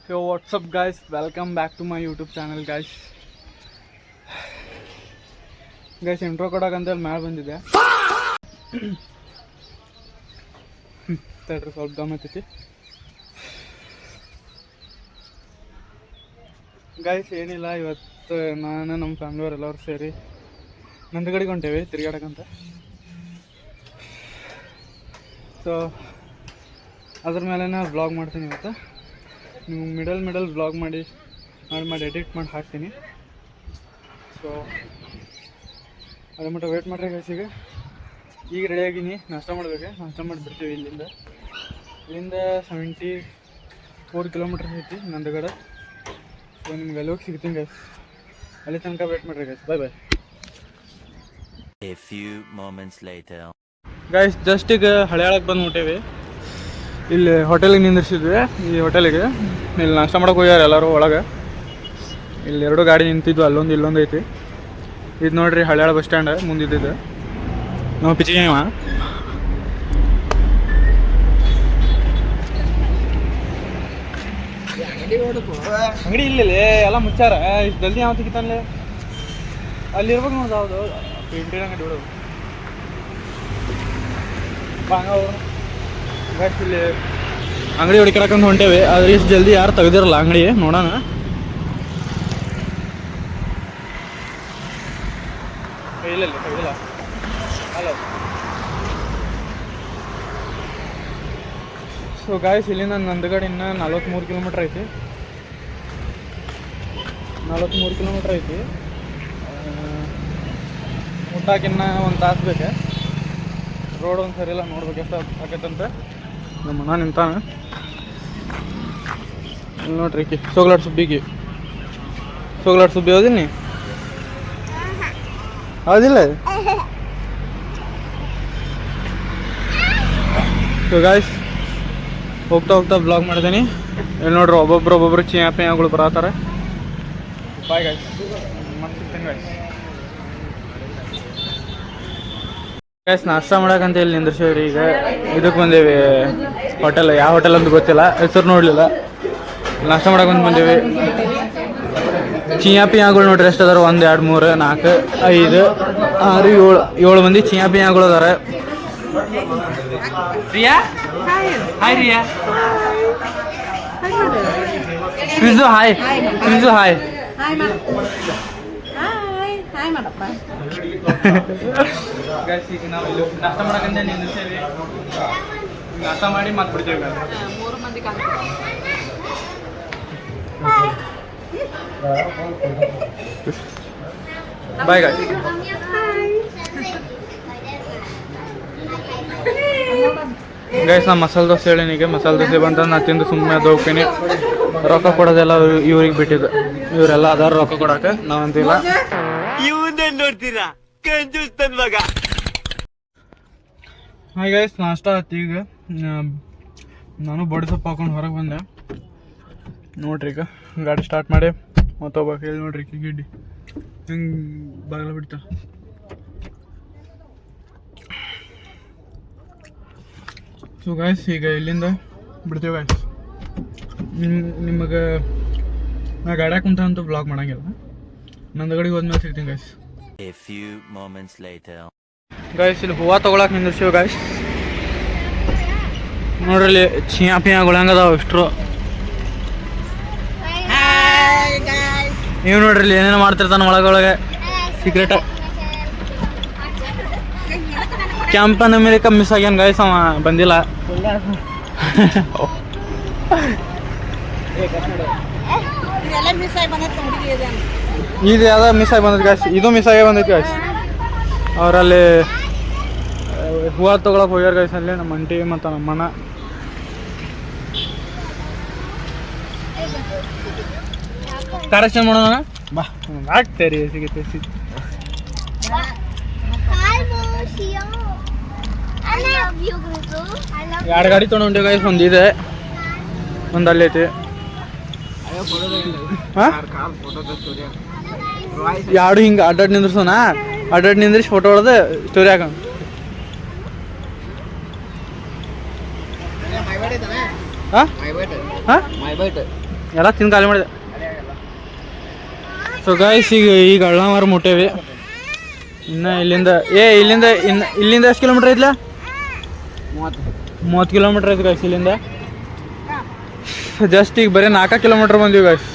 Yo, what's up guys? Welcome back to my YouTube channel guys. Guys, intro ಕೊಡಕಂತ ಮ್ಯಾಲೆ ಬಂದಿದೆ. ತಡ್ರಿ ಸ್ವಲ್ಪ ಗಮತೈತಿ. Guys ಏನಿಲ್ಲ, ಇವತ್ತು ನಾನು ನಮ್ಮ ಫ್ಯಾಮಿಲಿಯವರೆಲ್ಲರೂ ಸೇರಿ ನಂದಗಡಿಗೆ ಹೊಂಟೇವಿ ತಿರುಗಾಡಕ್ಕಂತ. ಸೊ ಅದ್ರ ಮೇಲೆ ವ್ಲಾಗ್ ಮಾಡ್ತೀನಿ ಇವತ್ತು. ನಿಮ್ಗೆ ಮಿಡಲ್ ವ್ಲಾಗ್ ಮಾಡಿ ಎಡಿಟ್ ಮಾಡಿ ಹಾಕ್ತೀನಿ. ಸೊ ಅದ್ರ ಮಟ್ಟ ವೇಟ್ ಮಾಡ್ರಿ ಗೈಸ್. ಈಗ ರೆಡಿಯಾಗಿನಿ, ನಾಷ್ಟ ಮಾಡ್ಬೇಕು. ನಾಷ್ಟ ಮಾಡಿಬಿಡ್ತೀವಿ. ಇಲ್ಲಿಂದ 74 ಕಿಲೋಮೀಟರ್ ಐತಿ ನಂದಗಡ. ಸೊ ನಿಮ್ಗೆ ಅಲ್ಲಿ ಹೋಗಿ ಸಿಗ್ತೀನಿ ಗೈಸ್. ಅಲ್ಲಿ ತನಕ ವೇಟ್ ಮಾಡ್ರಿ guys. Bye. A few moments later. Guys just ಈಗ ಹಳೆಯಾಳಕ್ಕೆ ಬಂದು ಮುಟ್ಟೇವಿ. ಇಲ್ಲಿ ಹೋಟೆಲಿಗೆ ನಿಂದಿರ್ಸಿದ್ವಿ. ಈ ಹೋಟೆಲಿಗೆ ಇಲ್ಲಿ ನಾಷ್ಟ ಮಾಡೋಕೆ ಹೋಗ್ಯಾರ ಎಲ್ಲರೂ ಒಳಗೆ. ಇಲ್ಲಿ 2 ಗಾಡಿ ನಿಂತಿದ್ವು, ಅಲ್ಲೊಂದು ಇಲ್ಲೊಂದು ಐತಿ. ಇದು ನೋಡ್ರಿ ಹಳೆಯಾಳ ಬಸ್ ಸ್ಟ್ಯಾಂಡ್ ಮುಂದಿದ್ದಿದ್ದು. ನಾವು ಪಿಚ್ಚಿಗೆ ಅಂಗಡಿ ಇಲ್ಲಿ ಎಲ್ಲ ಮುಚ್ಚಾರ. ಇಷ್ಟು ಜಲ್ದಿ ಯಾವ ತೆಗಿತಾನಲೆ ಅಲ್ಲಿ ಇರ್ಬೇಕು ನೋಡ್ದು. ಹೌದು ಪೇಂಟಿನ ಅಂಗಡಿ ಬಿಡೋದು ಇಲ್ಲಿ ಅಂಗಡಿ ಹುಡುಕಾಡಕಂತ ಹೊಂಟೇವಿ. ಆದ್ರೆ ಇಷ್ಟು ಜಲ್ದಿ ಯಾರು ತೆಗ್ದಿರಲ್ಲ ಅಂಗಡಿ. ನೋಡೋಣ. ಇಲ್ಲ ತೆಗ್ದಿಲ್ಲ. ಹಲೋ. ಸೊ ಗಾಯ್ಸ್, ಇಲ್ಲಿಂದ ನಂದಗಡ ಇನ್ನು 43 ಕಿಲೋಮೀಟ್ರ್ ಐತಿ. 43 ಕಿಲೋಮೀಟ್ರ್ ಐತಿ. ಮುಟ್ಟಾಕಿನ್ನ 1 ತಾಸು ಬೇಕು. ರೋಡ್ ಒಂದು ಸರಿ ಇಲ್ಲ, ನೋಡ್ಬೇಕು ಎಷ್ಟು ಆಕೈತಂತ. ನಮ್ಮ ಅಣ್ಣ ನಿಂತಾನ ಇಲ್ಲಿ ನೋಡ್ರಿ. ಸೋಗ್ಲಾಡ್ ಸುಬ್ಬಿಗೆ ಸೋಗ್ಲಾಡ್ ಸುಬ್ಬಿ ಹೌದಿಲ್ಲ? ಹೌದಿಲ್ಲ? ಸೊ ಗಾಯ್ಸ್, ಹೋಗ್ತಾ ಬ್ಲಾಗ್ ಮಾಡ್ತೀನಿ. ಇಲ್ಲಿ ನೋಡ್ರಿ ಒಬ್ಬೊಬ್ರು ಚಿಯಾಪಿಯಾಗಳು ಬರತ್ತಾರೆ. ಬಾಯ್ ಗಾಯ್ಸ್, ಮಾಡ್ತಿರ್ತೇನೆ ಗಾಯ್ಸ್. ಗೈಸ್ ನಾಷ್ಟ ಮಾಡೋಕ್ಕಂತ ಇಲ್ಲಿ ನಿಂದ್ರಿಸೇವ್ರಿ. ಈಗ ಇದಕ್ಕೆ ಬಂದೇವಿ ಹೋಟೆಲ್. ಯಾವ ಹೋಟೆಲ್ ಅಂತ ಗೊತ್ತಿಲ್ಲ, ಹೆಸರು ನೋಡಲಿಲ್ಲ. ನಾಷ್ಟ ಮಾಡಕ್ಕೆ ಬಂದೇವಿ. ಚಿಯಾಪಿಯಾಗಳು ನೋಡ್ರಿ ಎಷ್ಟು ಅದಾರ. 1 2 3 4 5 6 7 ಮಂದಿ ಚಿಯಾಪಿಯಾಗಳು ಅದಾರ. ರಿಯಾ ಹಾಯ್. ರಿಯಾ ಫಿಜು ಹಾಯ್. ಫಿಜು ಹಾಯ್. ಗೈಸ್ ಈಗ ನಾವು ಇಲ್ಲಿ ನಾಷ್ಟ ಮಾಡಕ್ಕಂತ ನಿಂದಿರ್ತೇವೆ. ನಾಷ್ಟ ಮಾಡಿ ಮತ್ತೆ ಬಿಡ್ತೇವೆ. Bye guys. ಗೈಸ್ ನಾ ಮಸಾಲೆ ದೋಸೆ ಹೇಳೀನಿಗೆ. ಮಸಾಲೆ ದೋಸೆ ಬಂತ ನಾ ತಿಂದು ಸುಮ್ಮನೆ ಅದು ಹೋಗ್ತೀನಿ. ರೊಕ್ಕ ಕೊಡೋದೆಲ್ಲ ಇವ್ರಿಗೆ ಬಿಟ್ಟಿದ್ದು. ಇವರೆಲ್ಲ ಅದಾರ ರೊಕ್ಕ ಕೊಡಕ್ಕೆ, ನಾವಂತಿಲ್ಲ. ನೋಡ್ತೀರಾ ಹಾಯ್ ಗೈಸ್, ನಾಷ್ಟ ಆಯ್ತು. ಈಗ ನಾನು ಬಡಿ ಸೊಪ್ಪು ಹಾಕೊಂಡು ಹೊರಗೆ ಬಂದೆ. ನೋಡ್ರಿ ಈಗ ಗಾಡಿ ಸ್ಟಾರ್ಟ್ ಮಾಡಿ ಮತ್ತೆ ಹೋಗ್ಬೇಕು. ಹೇಳಿ ನೋಡ್ರಿ ಗಿಡ್ಡಿ ಹಿಂಗೆ ಬಾಗಿಲ ಬಿಡ್ತಾ. ಸೊ ಗಾಯ್ಸ್ ಈಗ ಇಲ್ಲಿಂದ ಬಿಡ್ತೇವೆ ಗಾಯ್ಸ್. ನಿಮಗೆ ನಾ ಗಾಡ್ಯಾಗ ಕುಂತಂತೂ ಬ್ಲಾಗ್ ಮಾಡಂಗಿಲ್ಲ. ನಂದಗಡಿಗೆ ಹೋದ್ಮೇಲೆ ಸಿಗ್ತೀನಿ guys. A few moments later. Guys ಇಲ್ಲಿ ಹೂವು ತೊಗೊಳಕ್ಕೆ ನಿಂದಿರ್ಸೀವಿ ಗಾಯ್ಸ್. ನೋಡ್ರಿ ಇಲ್ಲಿ ಚಿಯಾಪಿಯಾಗಳು ಹೆಂಗದಾವ ಇಷ್ಟರು. ನೀವು ನೋಡ್ರಿ ಇಲ್ಲಿ ಏನೇನು ಮಾಡ್ತಿರ್ತಾನೆ ಒಳಗೊಳಗೆ ಸೀಕ್ರೆಟ್. ಕ್ಯಾಂಪನ್ ಅಮೇರಿಕ ಮಿಸ್ ಆಗ್ಯಾನ ಗಾಯ್ಸ್, ಅವ ಬಂದಿಲ್ಲ. ಇದು ಯಾವ್ದು ಮಿಸ್ ಆಗಿ ಬಂದೈತಿ ಗಾಯ್ಸ್. ಇದು ಮಿಸ್ ಆಗೇ ಬಂದೈತಿ ಗಾಯ್ಸ್. ಅವರಲ್ಲಿ ಹೂವು ತೊಗೊಳಕ್ಕೆ ಹೋಗ್ಯಾರ ಗಾಯ್ಸ್. ಅಲ್ಲಿ ನಮ್ಮ ಅಂಟಿ ಮತ್ತು ನಮ್ಮ ಅಣ್ಣ. ಕಾರ್ಯಕ್ರಮ ಮಾಡೋಣ ಬಾ. ಆಗ್ತೇರಿ ಸಿಗುತ್ತೆ. 2 ಗಾಡಿ ತೊಗೊಂಡು ಗಾಯ್ಸ್. ಒಂದು ಇದೆ, ಒಂದು ಅಲ್ಲಿ ಐತಿ. 2 ಹಿಂಗೆ ಅಡ್ಡಾಡ್ ನಿಂದ್ರಸೋಣ. ಅಡ್ಡಾಡ್ ನಿಂದ್ರಿಸಿ ಫೋಟೋ ಹೊಡೆದು ಸ್ಟೋರಿ ಹಾಕೋಣ. ಹಾಂ ಎಲ್ಲ ತಿಂದು ಖಾಲಿ ಮಾಡಿದೆ. ಸೊ ಗಾಯ್ಸ್ ಈಗ ಅಳ್ಳಾಮಾರ ಮುಟ್ಟೇವಿ. ಇನ್ನು ಇಲ್ಲಿಂದ ಇಲ್ಲಿಂದ ಎಷ್ಟು ಕಿಲೋಮೀಟ್ರ್ ಐತ್ಲ? 30 ಕಿಲೋಮೀಟ್ರ್ ಐತೆ ಗಾಯ್ಸ್ ಇಲ್ಲಿಂದ. ಜಸ್ಟ್ ಈಗ ಬರೀ 4 ಕಿಲೋಮೀಟ್ರ್ ಬಂದೀವಿ ಗಾಯ್ಸ್.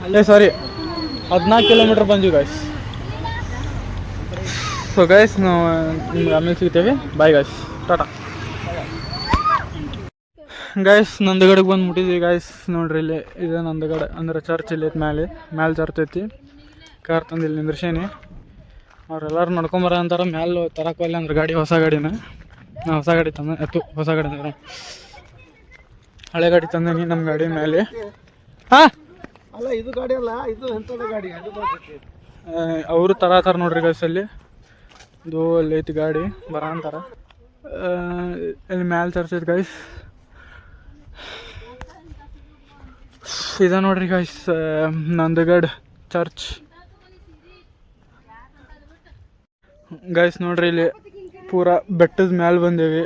ಅಲ್ಲೇ ಸಾರಿ 14 ಕಿಲೋಮೀಟ್ರ್ ಬಂದೀವಿ ಗಾಯ್ಸ್. ಸೊ ಗಾಯ್ಸ್ ನಾವು ನಿಮ್ಗೆ ಆಮೇಲೆ ಸಿಗ್ತೇವೆ. Bye guys, tata. ಗಾಯ್ಸ್ ನಂದಗಡಕ್ಕೆ ಬಂದು ಮುಟ್ಟಿದ್ವಿ ಗಾಯ್ಸ್. ನೋಡ್ರಿ ಇಲ್ಲಿ ಇದೆ ನಂದಗಡ ಅಂದ್ರೆ ಚರ್ಚ್ ಇಲ್ಲಿ ಐತೆ. ಮ್ಯಾಲೆ ಚರ್ಚ್ ಐತಿ. ಕಾರ್ ತಂದು ಇಲ್ಲಿ ನಿಂದ್ರಸೇನಿ. ಅವ್ರೆಲ್ಲರೂ ನಡ್ಕೊಂಬರ ಅಂತಾರೆ. ಮ್ಯಾಲೆ ತರಕೋಲ್ಲ ಅಂದ್ರೆ ಗಾಡಿ, ಹೊಸ ಗಾಡಿನ ಹೊಸ ಗಾಡಿ ತಂದ ಹೊಸ ಗಾಡಿ ಅಂದ್ರೆ ಹಳೆ ಗಾಡಿ ತಂದೇನಿ ನಮ್ಮ ಗಾಡಿ ಮೇಲೆ. ಹಾಂ ಅಲ್ಲ ಇದು ಗಾಡಿ ಅಲ್ಲ, ಇದು ಎಂಥದ್ದು ಗಾಡಿ? ಅವರು ತರತಾರ ನೋಡ್ರಿ ಗಾಯ್ಸ್. ಅಲ್ಲಿ ಇದು ಅಲ್ಲಿ ಐತಿ ಗಾಡಿ ಬರ ಅಂತಾರ. ಇಲ್ಲಿ ಮ್ಯಾಲೆ ಚರ್ಚ್ ಐತಿ ಗಾಯ್ಸ್. ಇದೆ ನೋಡ್ರಿ ಗಾಯ್ಸ್ ನಂದಗಡ್ ಚರ್ಚ್. ಗಾಯ್ಸ್ ನೋಡ್ರಿ ಇಲ್ಲಿ ಪೂರಾ ಬೆಟ್ಟದ ಮ್ಯಾಲೆ ಬಂದೇವಿ.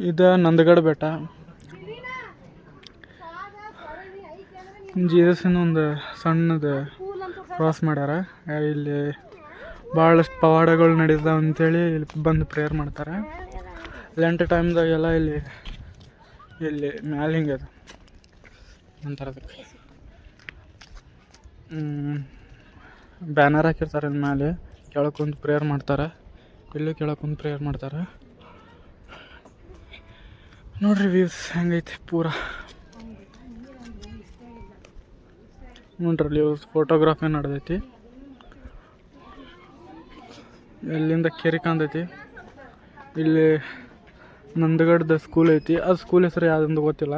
ಇದು ನಂದಗಡ್ ಬೆಟ್ಟ. ಜೀಸಸ್ನ ಒಂದು ಸಣ್ಣದು ಕ್ರಾಸ್ ಮಾಡ್ಯಾರ. ಇಲ್ಲಿ ಭಾಳಷ್ಟು ಪವಾಡಗಳು ನಡೀತಾವ ಅಂಥೇಳಿ ಇಲ್ಲಿ ಬಂದು ಪ್ರೇಯರ್ ಮಾಡ್ತಾರೆ. ಲೆಂಟ್ ಟೈಮ್ದಾಗೆಲ್ಲ ಇಲ್ಲಿ ಮ್ಯಾಲೆ ಹಿಂಗೆ ಅದು ಅಂತಾರೆ ಅದಕ್ಕೆ ಬ್ಯಾನರ್ ಹಾಕಿರ್ತಾರೆ ಇಲ್ಲಿ ಮ್ಯಾಲೆ. ಕೆಳಕೊಂದು ಪ್ರೇಯರ್ ಮಾಡ್ತಾರೆ. ಇಲ್ಲೂ ಕೆಳಕೊಂದು ಪ್ರೇಯರ್ ಮಾಡ್ತಾರೆ. ನೋಡ್ರಿ ವ್ಯೂಸ್ ಹೆಂಗೈತಿ ಪೂರಾ. ನೋಡ್ರಿ ಫೋಟೋಗ್ರಾಫಿ ನಡೆದೈತಿ. ಇಲ್ಲಿಂದ ಕೆರೆ ಕಾಣ್ತೈತಿ. ಇಲ್ಲಿ ನಂದಗಡ್ದ ಸ್ಕೂಲ್ ಐತಿ. ಅದು ಸ್ಕೂಲ್ ಹೆಸರು ಯಾವುದಂದು ಗೊತ್ತಿಲ್ಲ.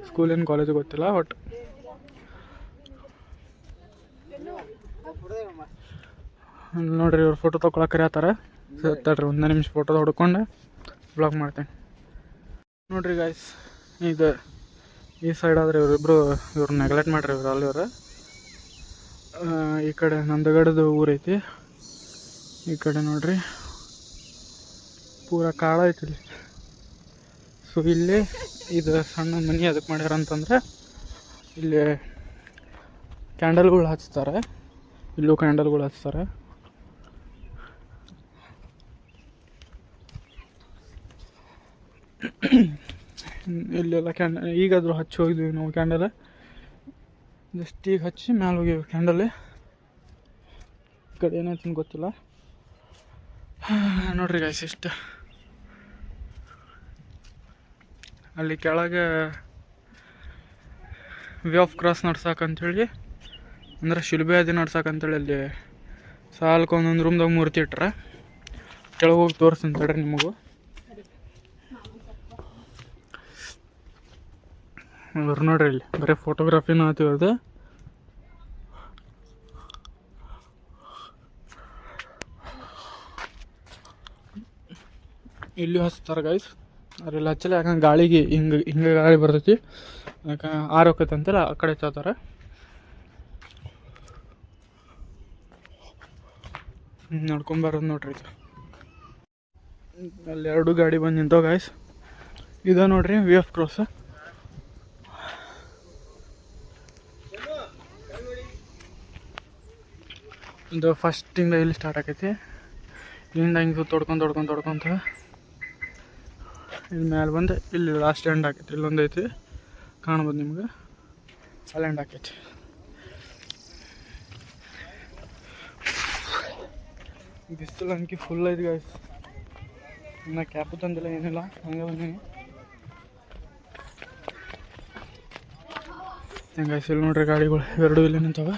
ಸ್ಕೂಲಿನ ಕಾಲೇಜ್ ಗೊತ್ತಿಲ್ಲ. ಬಟ್ ನೋಡ್ರಿ ಇವ್ರು ಫೋಟೋ ತೊಗೊಳಕ್ಕೆ ಕರೆಯತ್ತಾರೆ. ತಡ್ರಿ 1 ನಿಮಿಷ ಫೋಟೋ ಹೊಡ್ಕೊಂಡು ಬ್ಲಾಗ್ ಮಾಡ್ತೇನೆ. ನೋಡ್ರಿ ಗಾಯ್ಸ್ ಇದು ಈ ಸೈಡ್ ಆದರೆ ಇವ್ರು ನೆಗ್ಲೆಕ್ಟ್ ಮಾಡ್ರಿ. ಇವ್ರು ಅಲ್ಲಿ ಈ ಕಡೆ ನಂದಗಡದ ಊರೈತಿ. ಈ ಕಡೆ ನೋಡ್ರಿ ಪೂರಾ ಕಾಡ ಐತಿ ಇಲ್ಲಿ. ಸೊ ಇಲ್ಲಿ ಇದು ಸಣ್ಣ ಮನೆ ಅದಕ್ಕೆ ಮಾಡ್ಯಾರ ಅಂತಂದ್ರೆ ಇಲ್ಲಿ ಕ್ಯಾಂಡಲ್ಗಳು ಹಚ್ತಾರೆ. ಇಲ್ಲೂ ಕ್ಯಾಂಡಲ್ಗಳು ಹಚ್ತಾರೆ. ಇಲ್ಲೆಲ್ಲ ಈಗಾದರೂ ಹಚ್ಚಿ ಹೋಗಿದ್ವಿ ನಾವು ಕ್ಯಾಂಡಲ್. ಜಸ್ಟ್ ಈಗ ಹಚ್ಚಿ ಮ್ಯಾಲೆ ಹೋಗಿವಿ ಕ್ಯಾಂಡಲ್. ಈ ಕಡೆ ಏನಾಯ್ತು ಗೊತ್ತಿಲ್ಲ. ನೋಡ್ರಿ ಗಾಯ್ಸ್ ಇಷ್ಟು. ಅಲ್ಲಿ ಕೆಳಗೆ ವೇ ಆಫ್ ಕ್ರಾಸ್ ನಡ್ಸಕ್ಕಂತೇಳಿ ಅಂದ್ರೆ ಶಿಲ್ಬೆ ಅದಿ ನಡ್ಸಕ್ಕಂತೇಳಿ ಅಲ್ಲಿ ಸಾಲಕ್ಕೆ ಒಂದೊಂದು ರೂಮ್ದಾಗ ಮೂರ್ತಿ ಇಟ್ರೆ. ಕೆಳಗೆ ಹೋಗಿ ತೋರಿಸ್ತೀನಿ ತಡ್ರಿ ನಿಮಗೂ. ಇವ್ರು ನೋಡ್ರಿ ಇಲ್ಲಿ ಬರೀ ಫೋಟೋಗ್ರಾಫಿನೂ ಆತಿರೋದು. ಇಲ್ಲಿ ಹಚ್ತಾರೆ ಗಾಯ್ಸ್. ಅವ್ರೆಲ್ಲ ಹಚ್ಚಲ್ಲ. ಯಾಕಂದ್ರೆ ಗಾಳಿಗೆ ಹಿಂಗೆ ಗಾಳಿ ಬರ್ತೈತಿ. ಯಾಕೆ ಆರೋಗ್ಯತೆ ಅಂತೇಳಿ ಆ ಕಡೆ ಹಚ್ತಾರೆ. ನೋಡ್ಕೊಂಬರೋದು ನೋಡ್ರಿ ಇದು. ಅಲ್ಲಿ 2 ಗಾಡಿ ಬಂದು ನಿಂತವ ಗಾಯ್ಸ್. ಇದು ನೋಡ್ರಿ ವೇ ಆಫ್ ಕ್ರಾಸ್. ಇದು ಫಸ್ಟಿಂದ ಇಲ್ಲಿ ಸ್ಟಾರ್ಟ್ ಆಕೈತಿ. ಇಲ್ಲಿಂದ ಹಿಂಗೆ ತೊಡ್ಕೊಂತ ಇಲ್ಲಿ ಮ್ಯಾಲೆ ಬಂದು ಇಲ್ಲಿ ಲಾಸ್ಟ್ ಎಂಡ್ ಆಕೈತಿ. ಇಲ್ಲೊಂದು ಐತಿ ಕಾಣ್ಬೋದು ನಿಮ್ಗೆ. ಅಲ್ಲಿ ಎಂಡ್ ಆಕೈತಿ. ಬಿಸಿಲು ಅಂಕಿ ಫುಲ್ ಐತಿ ಗಾಯ್ಸ್. ಇನ್ನು ಕ್ಯಾಪು ತಂದಿಲ್ಲ ಏನಿಲ್ಲ, ಹಂಗೆ ಬಂದೀನಿ. ಗಾಯ್ಸ್ ಇಲ್ಲಿ ನೋಡ್ರಿ ಗಾಡಿಗಳು 2 ಇಲ್ಲಿ ನಿಂತವ.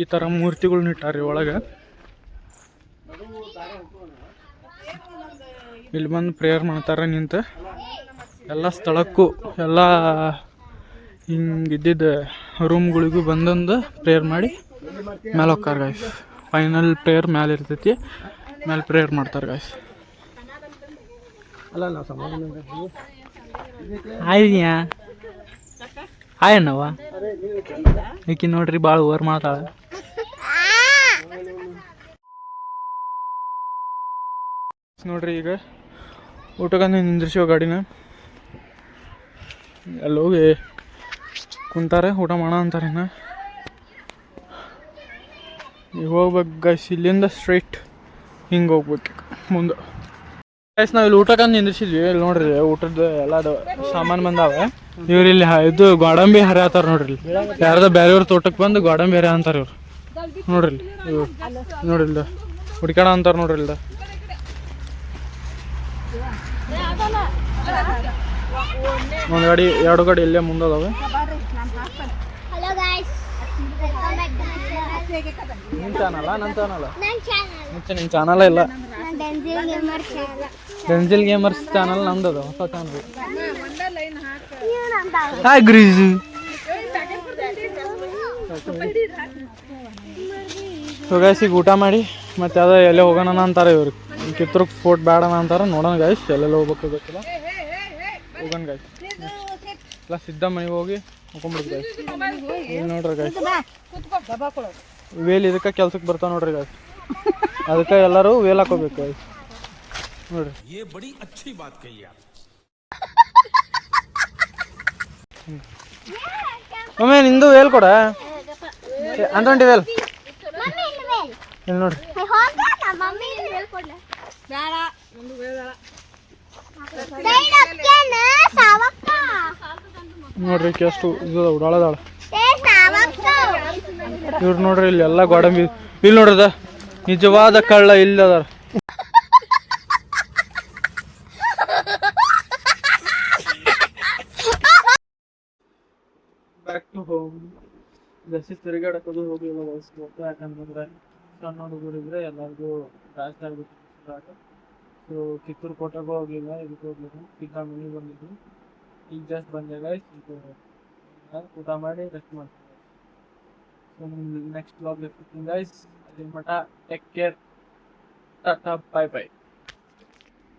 ಈ ಥರ ಮೂರ್ತಿಗಳ್ನ ಇಟ್ಟಾರ್ರಿ ಒಳಗೆ. ಇಲ್ಲಿ ಬಂದು ಪ್ರೇಯರ್ ಮಾಡ್ತಾರೆ ನಿಂತು. ಎಲ್ಲ ಸ್ಥಳಕ್ಕೂ ಎಲ್ಲ ಹಿಂಗಿದ್ದಿದ್ದು ರೂಮ್ಗಳಿಗೂ ಬಂದೊಂದು ಪ್ರೇಯರ್ ಮಾಡಿ ಮೇಲೆ ಹೋಗ್ತಾರೆ ಗಾಯ್ಸ್. ಫೈನಲ್ ಪ್ರೇಯರ್ ಮ್ಯಾಲೆ ಇರ್ತೈತಿ. ಮೇಲೆ ಪ್ರೇಯರ್ ಮಾಡ್ತಾರೆ ಗಾಯ್ಸ್. ಅಲ್ಲ ನಾವು ಸಮಾಧಾನ ಆಯ್ಯಾ ಹಾಯ್ ಅನ್ನವ ಈಕಿ ನೋಡ್ರಿ ಭಾಳ ಓವರ್ ಮಾಡ್ತಾಳೆ. ನೋಡ್ರಿ ಈಗ ಊಟಕ್ಕಂದು ನಿಂದ್ರಿಸಿವ ಗಾಡಿನ ಅಲ್ಲಿ ಹೋಗಿ ಕುಂತಾರೆ ಊಟ ಮಾಡೋಣ ಅಂತಾರೆ ಇನ್ನು ಈಗ ಹೋಗ್ಬೇಕು ಗೈಸ್ ಇಲ್ಲಿಂದ ಸ್ಟ್ರೈಟ್ ಹಿಂಗೆ ಹೋಗ್ಬೇಕು ಮುಂದೆ ಗೈಸ್ ನಾವು ಇಲ್ಲಿ ಊಟಕ್ಕಂದು ನಿಂದ್ರಿಸಿದ್ವಿ ಇಲ್ಲಿ ನೋಡ್ರಿ ಊಟದ ಎಲ್ಲ ಸಾಮಾನು ಬಂದಾವೆ ಇವ್ರು ಇಲ್ಲಿ ಇದು ಗೋಡಂಬಿ ಹರಿಯತ್ತಾರ ನೋಡ್ರಿ ಇಲ್ಲಿ ಯಾರ್ದ ಬೇರೆಯವ್ರ ತೋಟಕ್ಕೆ ಬಂದು ಗೋಡಂಬಿ ಹರಿ ಅಂತಾರೆ ಇವ್ರು ನೋಡ್ರಿ ಇಲ್ಲಿ ಇವ್ರು ನೋಡ್ರಿ ಇಲ್ದ ಹುಡ್ಕಾಡ ಅಂತಾರೆ ನೋಡ್ರಿ ಇಲ್ದ ಒಂದು ಗಾಡಿ ಎರಡು ಗಾಡಿ ಇಲ್ಲೇ ಮುಂದದಾವೆ hello guys welcome back to my channel ನಿನ್ನ ಚಾನಲ್ಲ ನನ್ನ ಚಾನಲ್ಲ ನನ್ನ ಚಾನಲ್ ಮುಂಚೆ ನಿನ್ನ ಚಾನಲ್ಲ ಇಲ್ಲ ನನ್ನ ಡೆಂಜಿಲ್ ಗೇಮರ್ ಚಾನಲ್ ಡೆಂಜಿಲ್ ಗೇಮರ್ಸ್ ಚಾನಲ್ ನಮ್ದದ ಹೊಸ ಚಾನಲ್ ನೀವು ನಂತಾವ ಹಾಯ್ ಗ್ರೀಸ್ ಸೊ ಗೈಸ್ ಈಗ ಊಟ ಮಾಡಿ ಮತ್ತೆ ಅದ ಎಲ್ಲೇ ಹೋಗೋಣ ಅಂತಾರೆ ಇವ್ರು ಕಿತ್ತೂರ್ಗೆ ಫೋರ್ಟ್ ಬೇಡಣ ಅಂತಾರೆ ನೋಡೋಣ ಗೈಸ್ ಎಲ್ಲೆಲ್ಲ ಹೋಗ್ಬೇಕು ಗೊತ್ತಿಲ್ಲ ಹೋಗೋಣ ಗೈಸ್ ಎಲ್ಲ ಸಿದ್ಧ ಮನೆಗೆ ಹೋಗಿ ಹೋಗ್ಕೊಂಬಿಡ್ತು ಗೈಸ್ ಇಲ್ಲಿ ನೋಡ್ರಿ ಗೈಸ್ ವೇಲ್ ಇದಕ್ಕೆ ಕೆಲ್ಸಕ್ಕೆ ಬರ್ತಾವ ನೋಡ್ರಿ ಗೈಸ್ ಅದಕ್ಕೆ ಎಲ್ಲರೂ ವೇಲ್ ಹಾಕೋಬೇಕು ಗೈಸ್ ನೋಡ್ರಿ ಒಮ್ಮೆ ನಿಂದು ವೇಲ್ ಕೊಡ ಅಂದ್ಕೊಂಡಿ ವೇಲ್ ಮಮ್ಮಿ ಇಲ್ಲಿ ವೇಲ್ ಇಲ್ಲಿ ನೋಡ್ರಿ ಹೋಗೋಣ ಮಮ್ಮಿ ಇಲ್ಲಿ ವೇಲ್ ಕೊಡ್ಲ ಬೇಡ ಒಂದು ವೇಲ್ ಸೈಡ್ ಅಕ್ಕೇನ ಸಾವಕ್ಕ ನೋಡ್ರಿ ಎಷ್ಟು ಇದು ಉಡಾಳದಾಳ ಏ ಸಾವಕ್ಕ ಇವ್ರು ನೋಡ್ರಿ ಇಲ್ಲಿ ಎಲ್ಲ ಗೋಡಂಬಿ ಇಲ್ಲಿ ನೋಡ್ರದ ನಿಜವಾದ ಕಳ್ಳ ಇಲ್ಲಿ ಅದಾರ ಬ್ಯಾಕ್ ಟು ಹೋಮ್ ಜಾಸ್ತಿ ತಿರುಗಾಡಕೋದು ಹೋಗಿಲ್ಲ ವಯಸ್ಸು ಯಾಕಂತಂದ್ರೆ ಸಣ್ಣ ಹುಡುಗರಿದ್ರೆ ಎಲ್ಲರಿಗೂ ಜಾಸ್ತಿ ಆಗ್ಬಿಟ್ಟು ಸೊ ಕಿತ್ತೂರು ಕೋಟೆಗೂ ಹೋಗಿಲ್ಲ ಇದಕ್ಕೆ ಹೋಗಿಲ್ಲ ಈಗ ಮನೆಗೆ ಬಂದಿದ್ದು ಈಗ ಜಸ್ಟ್ ಬಂದೆ ಗೈಸ್ ಇದು ಊಟ ಮಾಡಿ ರೆಸ್ಟ್ ಮಾಡ್ತೀನಿ ಸೊ ನೆಕ್ಸ್ಟ್ ಬ್ಲಾಗ್ ಸಿಗ್ತೀನಿ ಗೈಸ್ ಅಲ್ಲಿ ಮಠ take care tata bye bye